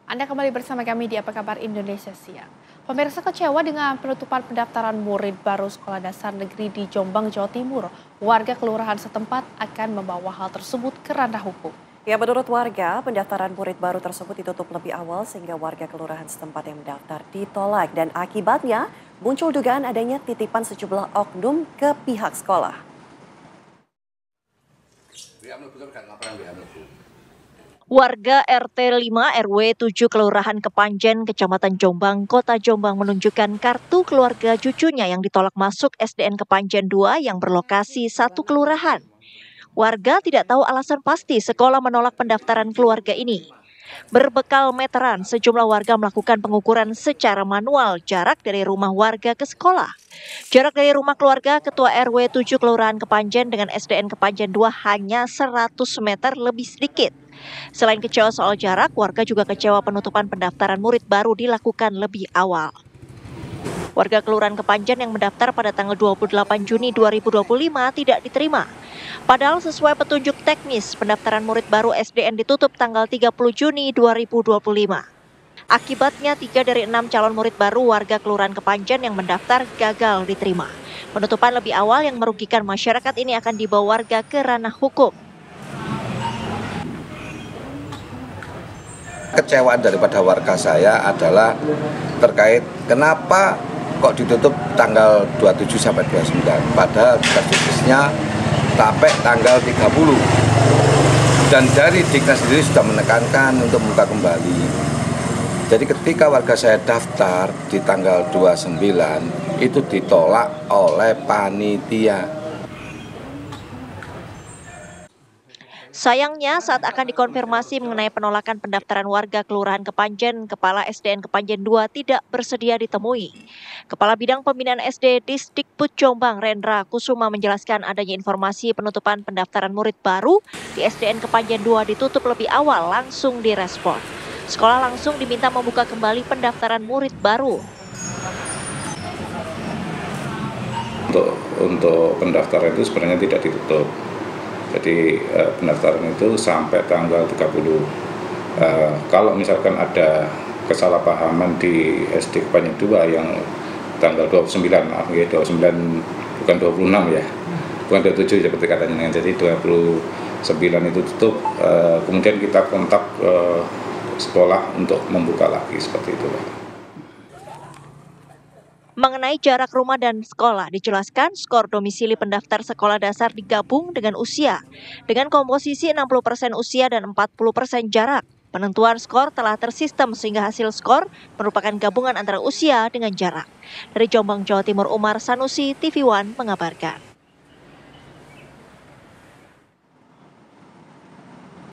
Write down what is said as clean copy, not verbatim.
Anda kembali bersama kami di Apa Kabar Indonesia Siang. Pemirsa kecewa dengan penutupan pendaftaran murid baru sekolah dasar negeri di Jombang, Jawa Timur. Warga kelurahan setempat akan membawa hal tersebut ke ranah hukum. Ya, menurut warga, pendaftaran murid baru tersebut ditutup lebih awal sehingga warga kelurahan setempat yang mendaftar ditolak. Dan akibatnya muncul dugaan adanya titipan sejumlah oknum ke pihak sekolah. Warga RT 5 RW 7 Kelurahan Kepanjen, Kecamatan Jombang, Kota Jombang menunjukkan kartu keluarga cucunya yang ditolak masuk SDN Kepanjen 2 yang berlokasi satu kelurahan. Warga tidak tahu alasan pasti sekolah menolak pendaftaran keluarga ini. Berbekal meteran, sejumlah warga melakukan pengukuran secara manual jarak dari rumah warga ke sekolah. Jarak dari rumah keluarga Ketua RW 7 Kelurahan Kepanjen dengan SDN Kepanjen 2 hanya 100 meter lebih sedikit. Selain kecewa soal jarak, warga juga kecewa penutupan pendaftaran murid baru dilakukan lebih awal. Warga Kelurahan Kepanjen yang mendaftar pada tanggal 28 Juni 2025 tidak diterima. Padahal sesuai petunjuk teknis, pendaftaran murid baru SDN ditutup tanggal 30 Juni 2025. Akibatnya 3 dari 6 calon murid baru warga Kelurahan Kepanjen yang mendaftar gagal diterima. Penutupan lebih awal yang merugikan masyarakat ini akan dibawa warga ke ranah hukum. Kecewaan daripada warga saya adalah terkait kenapa kok ditutup tanggal 27 sampai 29, padahal statusnya sampai tanggal 30. Dan dari Diknas sendiri sudah menekankan untuk membuka kembali. Jadi ketika warga saya daftar di tanggal 29, itu ditolak oleh panitia. Sayangnya saat akan dikonfirmasi mengenai penolakan pendaftaran warga Kelurahan Kepanjen, Kepala SDN Kepanjen 2 tidak bersedia ditemui. Kepala Bidang Pembinaan SD Disdikbud Jombang, Rendra Kusuma menjelaskan adanya informasi penutupan pendaftaran murid baru di SDN Kepanjen 2 ditutup lebih awal langsung direspon. Sekolah langsung diminta membuka kembali pendaftaran murid baru. Untuk pendaftaran itu sebenarnya tidak ditutup. Jadi pendaftaran itu sampai tanggal 30. Kalau misalkan ada kesalahpahaman di SD Kepanjen 2 yang tanggal 29, maaf ya, 29 bukan 26 ya, bukan 27 seperti katanya. Jadi 29 itu tutup, kemudian kita kontak sekolah untuk membuka lagi seperti itu. Mengenai jarak rumah dan sekolah, dijelaskan skor domisili pendaftar sekolah dasar digabung dengan usia, dengan komposisi 60% usia dan 40% jarak. Penentuan skor telah tersistem sehingga hasil skor merupakan gabungan antara usia dengan jarak. Dari Jombang, Jawa Timur, Umar Sanusi, TV One mengabarkan.